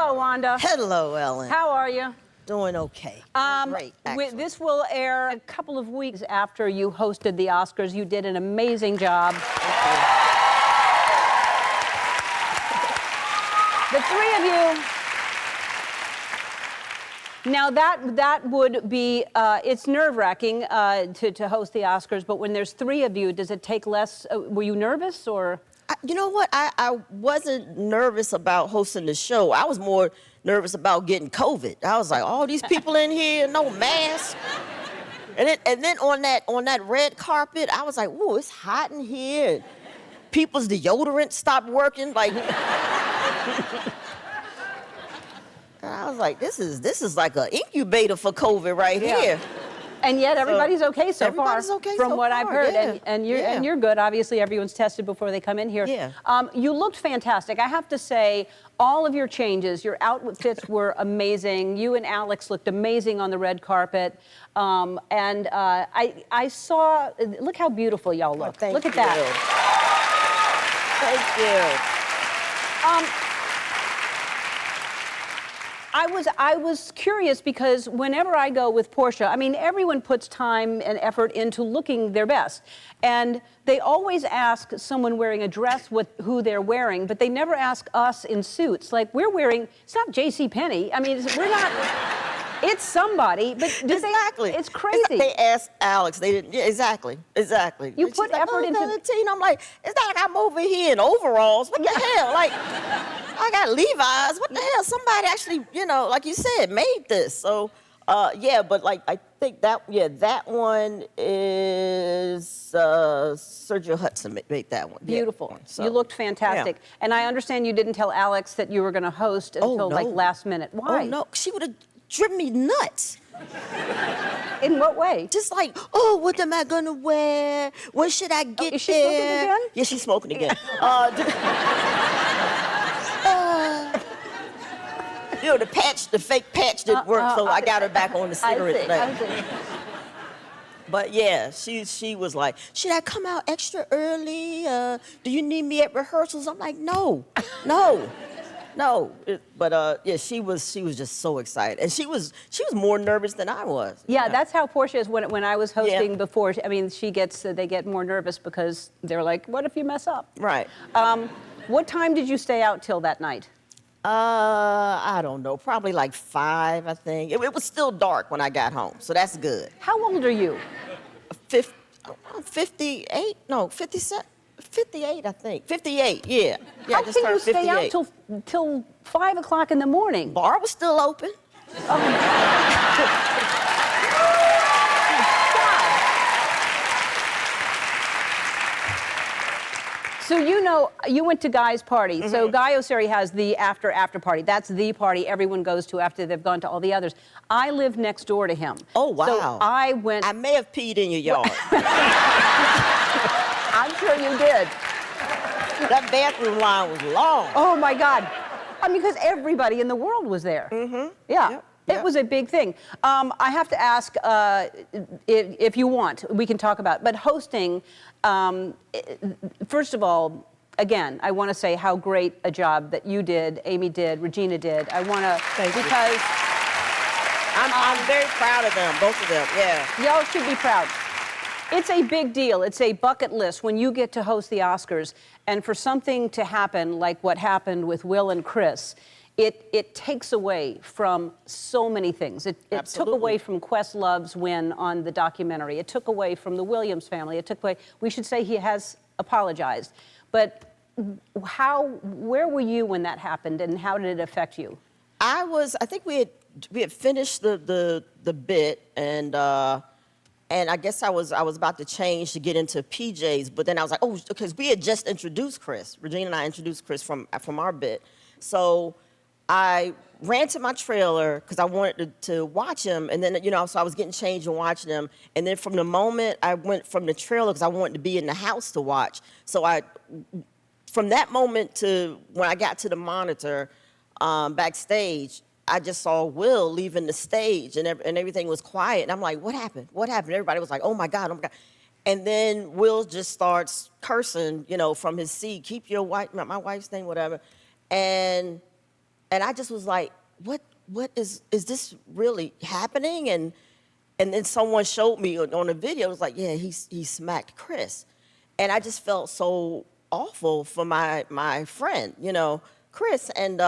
Hello, Wanda. Hello, Ellen. How are you? Doing okay. Great, actually. This will air a couple of weeks after you hosted the Oscars. You did an amazing job. The three of you. Now that would be, it's nerve-wracking to host the Oscars, but when there's three of you, does it take less? Were you nervous or? You know what? I wasn't nervous about hosting the show. I was more nervous about getting COVID. I was like, all these people in here, no mask. And then on that red carpet, I was like, ooh, it's hot in here. People's deodorant stopped working. Like, and I was like, this is like an incubator for COVID right here. And yet everybody's okay so far. Everybody's okay from so what far, I've heard. yeah. And you're good. Obviously, everyone's tested before they come in here. Yeah. You looked fantastic. I have to say, all of your changes, your outfits were amazing. You and Alex looked amazing on the red carpet. I saw, look how beautiful y'all look. Oh, look at that. Thank you. I was curious because whenever I go with Portia, I mean, everyone puts time and effort into looking their best. And they always ask someone wearing a dress who they're wearing, but they never ask us in suits. Like, we're wearing, it's not JCPenney. I mean, we're not, it's somebody, but exactly. It's crazy. They asked Alex, they didn't, yeah, exactly. You put effort into the team. I'm like, it's not like I'm over here in overalls. What the hell? Like, I got Levi's. What the hell? Somebody actually, like you said, made this. So, but like, I think that one is Sergio Hudson made that one. Beautiful. Yeah. So, you looked fantastic. Yeah. And I understand you didn't tell Alex that you were going to host until like last minute. Why? Oh, no. She would have driven me nuts. In what way? Just like, oh, what am I gonna wear? When should I get is she there? smoking again? Yeah, she's smoking again. The fake patch didn't work, so I got her back on the cigarette thing. I see. But yeah, she was like, should I come out extra early? Do you need me at rehearsals? I'm like, no. But she was just so excited, and she was more nervous than I was. Yeah, that's how Portia is. When I was hosting before, I mean, they get more nervous because they're like, what if you mess up? Right. What time did you stay out till that night? I don't know, probably like 5, I think. It was still dark when I got home, so that's good. How old are you? 58? No, 57. 58, I think. 58, yeah. How can you stay out till 5 o'clock in the morning? Bar was still open. So you went to Guy's party. Mm-hmm. So Guy Oseary has the after party. That's the party everyone goes to after they've gone to all the others. I live next door to him. Oh, wow. So I went. I may have peed in your yard. I'm sure you did. That bathroom line was long. Oh, my God. I mean, because everybody in the world was there. Mm-hmm. Yeah. Yep. It was a big thing. I have to ask, if you want, we can talk about it. But hosting, first of all, again, I want to say how great a job that you did, Amy did, Regina did. I want to, because I'm very proud of them, both of them. Yeah. Y'all should be proud. It's a big deal. It's a bucket list when you get to host the Oscars. And for something to happen like what happened with Will and Chris, it takes away from so many things. It took away from Questlove's win on the documentary. It took away from the Williams family. It took away, we should say he has apologized. But where were you when that happened, and how did it affect you? I think we had finished the bit, and I guess I was about to change to get into PJs, but then I was like, oh, because we had just introduced Chris. Regina and I introduced Chris from our bit. So I ran to my trailer because I wanted to watch him, and then, so I was getting changed and watching him. And then from the moment I went from the trailer, because I wanted to be in the house to watch. So from that moment to when I got to the monitor backstage, I just saw Will leaving the stage, and everything was quiet. And I'm like, what happened? What happened? Everybody was like, oh my God, oh my God. And then Will just starts cursing, from his seat, keep your wife, my wife's name, whatever. And I just was like, what is this really happening? And then someone showed me on a video. It was like, yeah, he smacked Chris, and I just felt so awful for my friend, Chris, and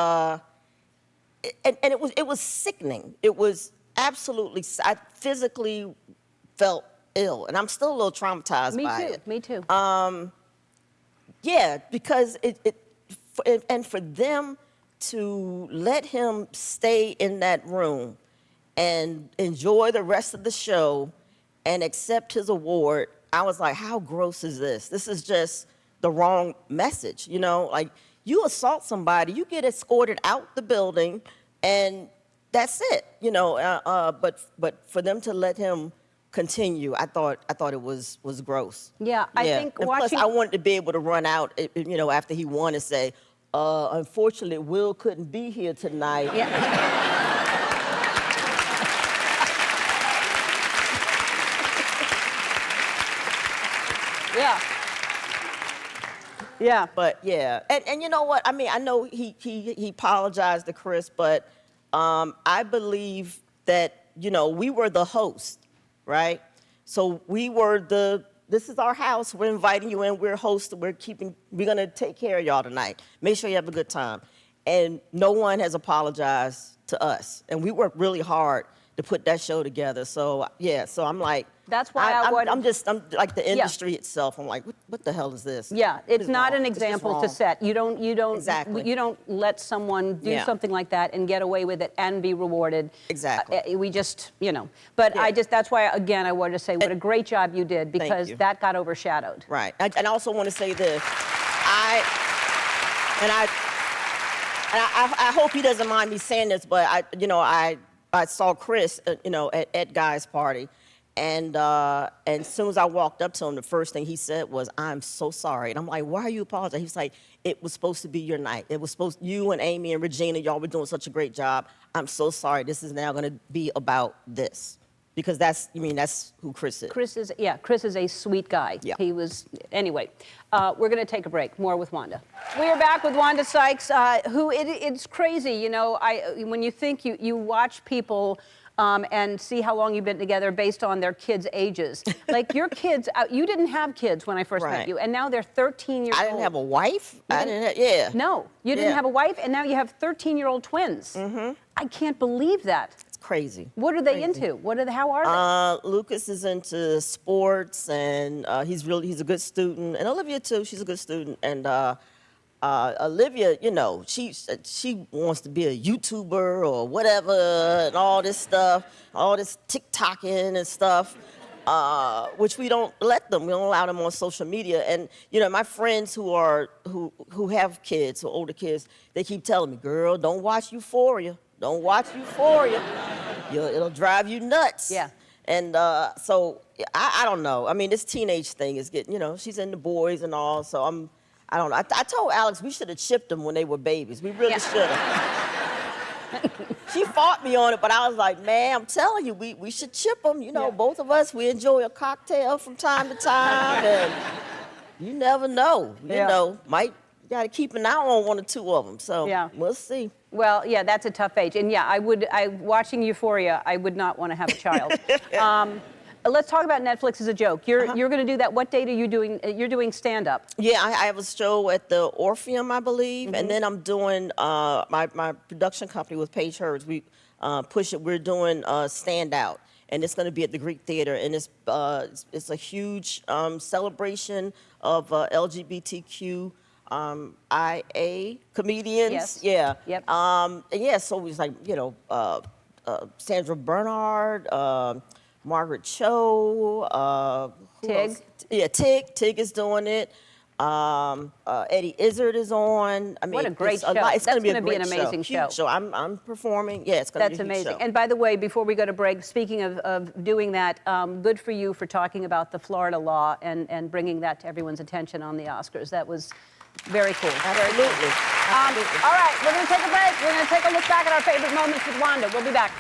it was sickening. It was absolutely. I physically felt ill, and I'm still a little traumatized by it. Me too. Yeah, because and for them to let him stay in that room and enjoy the rest of the show and accept his award, I was like, how gross is this? This is just the wrong message, Like, you assault somebody, you get escorted out the building, and that's it, But for them to let him continue, I thought it was gross. Yeah, I think and watching. Plus, I wanted to be able to run out, after he won and say, unfortunately, Will couldn't be here tonight. Yeah. Yeah. Yeah. But yeah, and you know what? I mean, I know he apologized to Chris, but I believe that we were the host, right? So we were this is our house. We're inviting you in. We're hosting. We're gonna take care of y'all tonight. Make sure you have a good time. And no one has apologized to us. And we worked really hard to put that show together. So yeah, so I'm like, that's why I'm like the Yeah. industry itself. I'm like, what the hell is this? Yeah, What it's is not wrong? an It's just example to wrong. set. You don't Exactly. you don't let someone do Yeah. something like that and get away with it and be rewarded. Exactly. We just, But Yeah. that's why again I wanted to say what a great job you did, because you. that got overshadowed. Right. And I also want to say this. I hope he doesn't mind me saying this, but I saw Chris, at Guy's party, and as soon as I walked up to him, the first thing he said was, "I'm so sorry." And I'm like, "Why are you apologizing?" He's like, "It was supposed to be your night. It was you and Amy and Regina, y'all were doing such a great job. I'm so sorry. This is now going to be about this." Because that's who Chris is. Chris is a sweet guy. Yeah. He was, anyway. We're going to take a break. More with Wanda. We are back with Wanda Sykes, it's crazy, when you think you watch people and see how long you've been together based on their kids' ages. Like your kids, you didn't have kids when I first met Right. you, and now they're 13 years old. I didn't have a wife. Yeah. No, you didn't Yeah. have a wife, and now you have 13-year-ld twins. Mm-hmm. I can't believe that. It's crazy. What are they into? How are they? Lucas is into sports, and he's a good student, and Olivia too. She's a good student, and Olivia, she wants to be a YouTuber or whatever, and all this stuff, all this TikToking and stuff, which we don't let them. We don't allow them on social media. And my friends who have kids, who are older kids, they keep telling me, "Girl, don't watch Euphoria. Don't watch Euphoria. It'll drive you nuts." Yeah. And so I don't know. I mean, this teenage thing is getting, she's into boys and all. So I don't know. I told Alex we should have chipped them when they were babies. We really should have. She fought me on it, but I was like, man, I'm telling you, we should chip them. Both of us, we enjoy a cocktail from time to time, and you never know. Might got to keep an eye on one or two of them. So Yeah. we'll see. Well, yeah, that's a tough age. And yeah, watching Euphoria, I would not want to have a child. Let's talk about Netflix as a joke. You're going to do that. What date are you doing? You're doing stand-up. Yeah, I have a show at the Orpheum, I believe, and then I'm doing my production company with Paige Hurds. We push it. We're doing Stand Out, and it's going to be at the Greek Theater, and it's a huge celebration of LGBTQ. IA comedians. Yes. Yeah. Yep. And yeah, so it's like, Sandra Bernhard, Margaret Cho, who Tig. else? Yeah, Tig is doing it. Eddie Izzard is on. I mean, What a great it's show. It's going to be a That's great gonna be an amazing show. Huge show. I'm performing. Yeah, it's going to That's be a huge amazing. show. And by the way, before we go to break, speaking of doing that, good for you for talking about the Florida law and bringing that to everyone's attention on the Oscars. That was very cool. Absolutely. Absolutely. All right, we're going to take a break. We're going to take a look back at our favorite moments with Wanda. We'll be back.